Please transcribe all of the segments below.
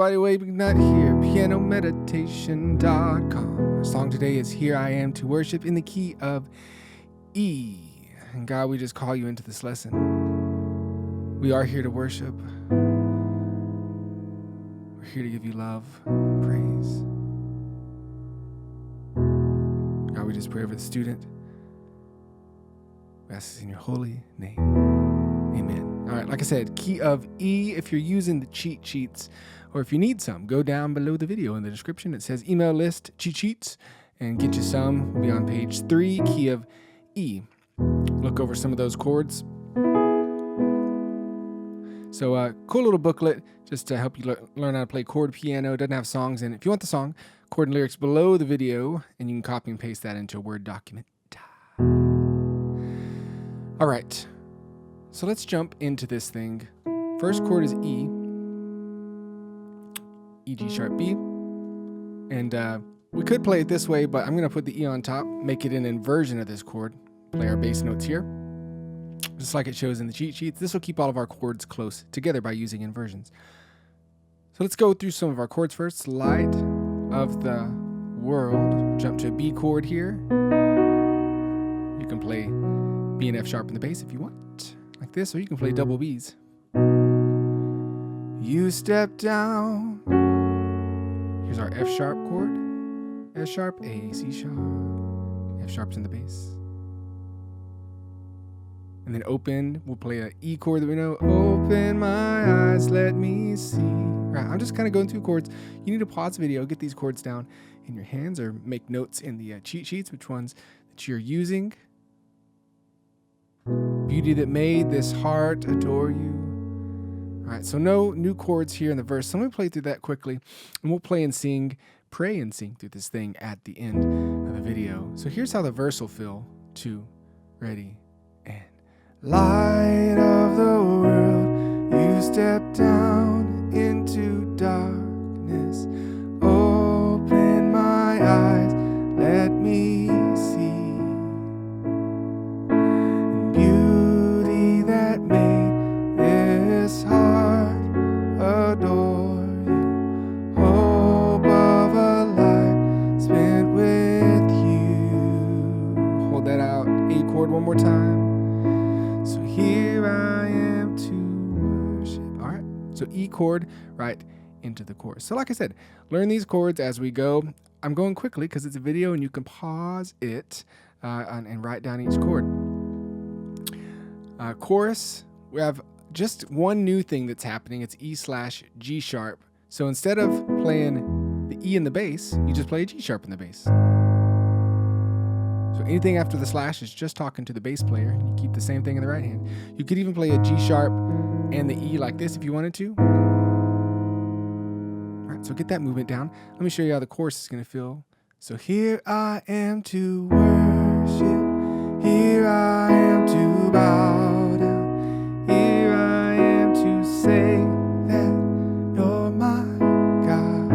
everybody, Wade McNutt here, pianomeditation.com. Our song today is Here I Am to Worship in the key of E. And God, we just call you into this lesson. We are here to worship. We're here to give you love and praise. God, we just pray over the student. We ask this in your holy name. Amen. All right, like I said, key of E. If you're using the cheat sheets, or if you need some, go down below the video in the description. It says email list cheat sheets and get you some. We'll be on page 3, key of E. Look over some of those chords. So cool little booklet just to help you learn how to play chord piano. It doesn't have songs in it. If you want the song, chord and lyrics below the video, and you can copy and paste that into a Word document. All right, so let's jump into this thing. First chord is E, E, G sharp, B. And we could play it this way, but I'm going to put the E on top, make it an inversion of this chord. Play our bass notes here, just like it shows in the cheat sheets. This will keep all of our chords close together by using inversions. So let's go through some of our chords first. Light of the world. Jump to a B chord here. You can play B and F sharp in the bass if you want, like this, or you can play double Bs. You step down. Here's our F sharp chord. F sharp, A, C sharp. F sharp's in the bass. And then open, we'll play an E chord that we know. Open my eyes, let me see. Right, I'm just kind of going through chords. You need to pause the video, get these chords down in your hands, or make notes in the cheat sheets, which ones that you're using. Beauty that made this heart adore you. All right, so no new chords here in the verse. So let me play through that quickly, and we'll play and sing, pray and sing through this thing at the end of the video. So here's how the verse will feel. 2, ready, and light of the world, you step down into darkness. Open my eyes, let me see. And beauty that made this heart adore you. Hope of a life spent with you. Hold that out. A chord one more time. So here I am to worship. All right. So E chord right into the chorus. So like I said, learn these chords as we go. I'm going quickly because it's a video and you can pause it and write down each chord. Chorus, we have just one new thing that's happening. It's E/G sharp. So instead of playing the E in the bass, you just play a G sharp in the bass. So anything after the slash is just talking to the bass player. You keep the same thing in the right hand. You could even play a G sharp and the E like this if you wanted to. All right, so get that movement down. Let me show you how the chorus is going to feel. So here I am to worship. Here I am to bow down. Here I am to say that you're my God.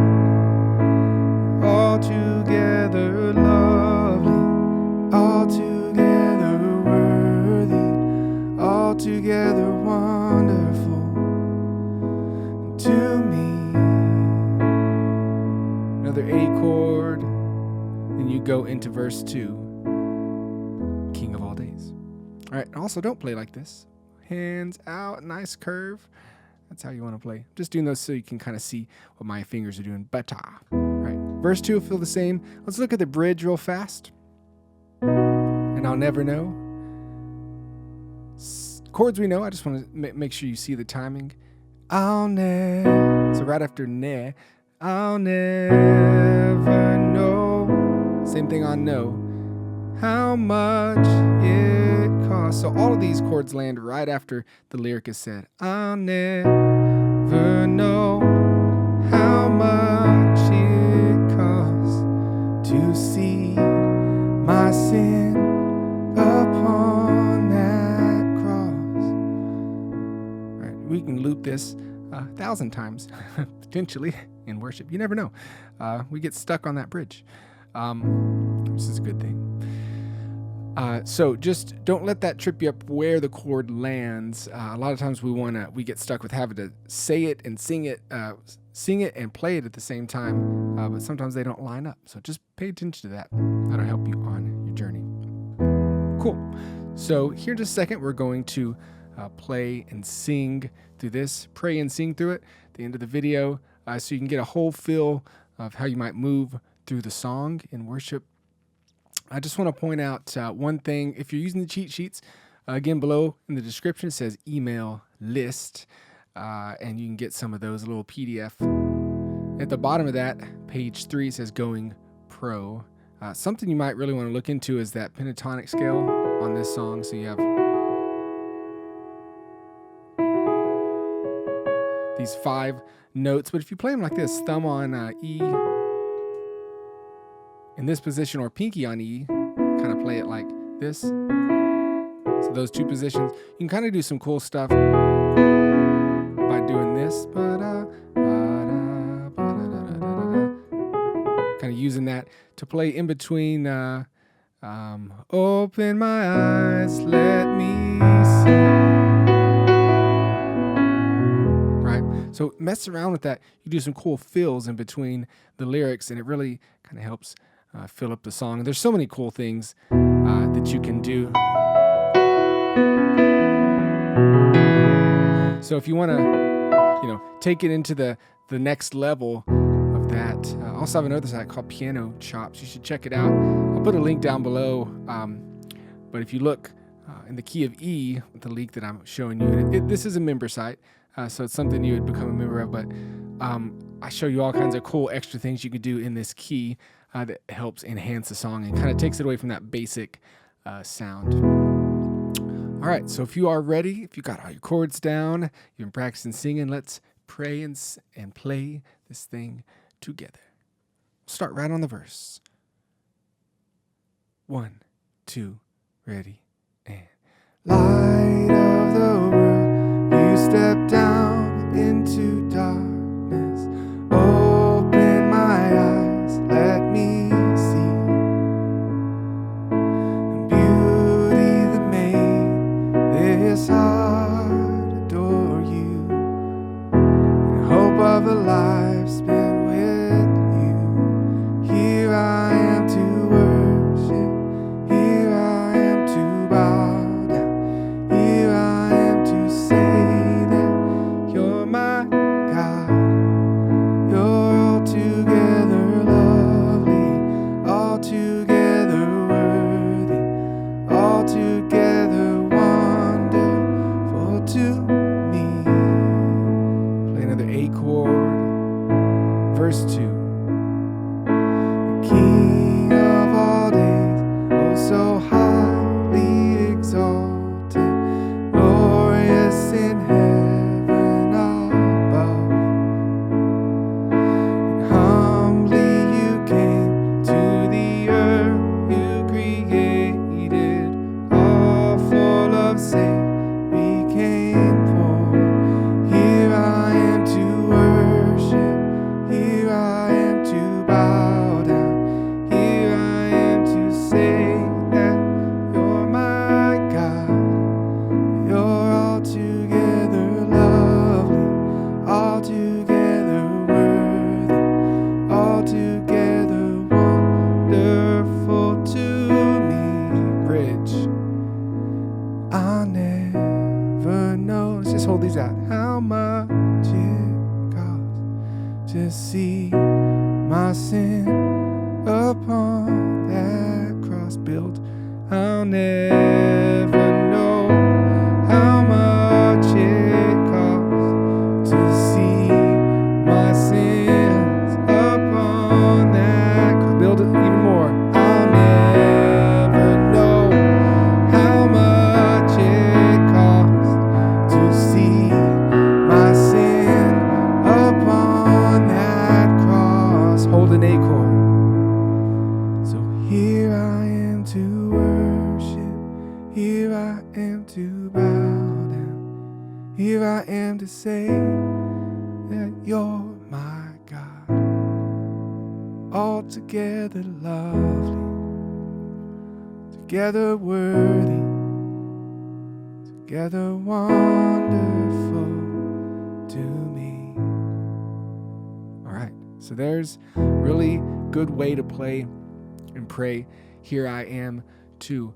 All together lovely, all together worthy, all together wonderful to me. Another A chord, then you go into verse 2, King of all days. All right, also don't play like this. Hands out, nice curve. That's how you want to play. Just doing those so you can kind of see what my fingers are doing better. All right, verse 2 will feel the same. Let's look at the bridge real fast. And I'll never know. Chords we know, I just want to make sure you see the timing. I'll never, so right after ne, I'll never know. Same thing on no. How much it costs. So all of these chords land right after the lyric is said. I'll never know how much it costs to see my sin upon that cross. All right, we can loop this 1,000 times, potentially, in worship. You never know. We get stuck on that bridge, which is a good thing. So just don't let that trip you up where the chord lands. A lot of times we get stuck with having to say it and sing it and play it at the same time, but sometimes they don't line up. So just pay attention to that. That'll help you on your journey. Cool. So here in just a second, we're going to play and sing through this, pray and sing through it at the end of the video, so you can get a whole feel of how you might move through the song in worship. I just want to point out one thing. If you're using the cheat sheets, again, below in the description, it says email list, and you can get some of those, a little PDF. At the bottom of that, page 3, says Going Pro. Something you might really want to look into is that pentatonic scale on this song. So you have these 5 notes, but if you play them like this, thumb on E in this position, or pinky on E, kind of play it like this. So those 2 positions, you can kind of do some cool stuff by doing this. Kind of using that to play in between. Open my eyes, let me see. So mess around with that. You do some cool fills in between the lyrics, and it really kind of helps fill up the song. There's so many cool things that you can do. So if you want to, take it into the next level of that, I also have another site called Piano Chops. You should check it out. I'll put a link down below. But if you look in the key of E, the link that I'm showing you, this is a member site. So it's something you would become a member of, but I show you all kinds of cool extra things you could do in this key that helps enhance the song and kind of takes it away from that basic sound. All right, so if you are ready, if you got all your chords down, you've been practicing singing, let's pray and play this thing together. Start right on the verse. 1, 2, ready, and light of the world, you step down into darkness. Open my eyes, let me see the beauty that made this heart adore you. The hope of a life spent with you. Here I am to worship. Here I am to bow down. Here I am to say that you're my God. You're altogether lovely, altogether worthy, altogether wonderful to me. Play another A chord. Verse 2. The King of all days, oh so highly exalted, glorious in heaven above. And humbly you came to the earth you created, all full of sin became poor. Here I am to worship, here I am to bow down, here I am to say that you're my God. You're altogether lovely, altogether worthy, altogether wonderful to me. Bridge. I'll never know. Let's just hold these out. How much it costs to see my sin upon that cross built. I'll never know how much it costs to see my sins upon that cross. Build it even more. I'll never know how much it costs to see my sin upon that cross. Hold an A chord. So here I am to worship, here I am to bow down, here I am to say that you're my God, altogether lovely, together worthy, together wonderful to me. All right, so there's a really good way to play and pray Here I Am to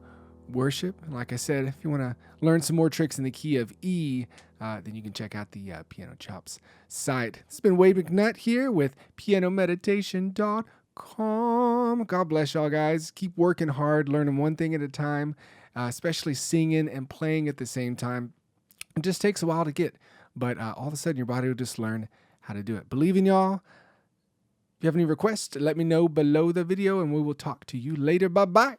worship. And like I said, if you want to learn some more tricks in the key of E, then you can check out the Piano Chops site. It's been Wade McNutt here with pianomeditation.com. God bless y'all, guys. Keep working hard, learning one thing at a time, especially singing and playing at the same time. It just takes a while to get, but all of a sudden your body will just learn how to do it. Believe in y'all. If you have any requests, let me know below the video, and we will talk to you later. Bye-bye.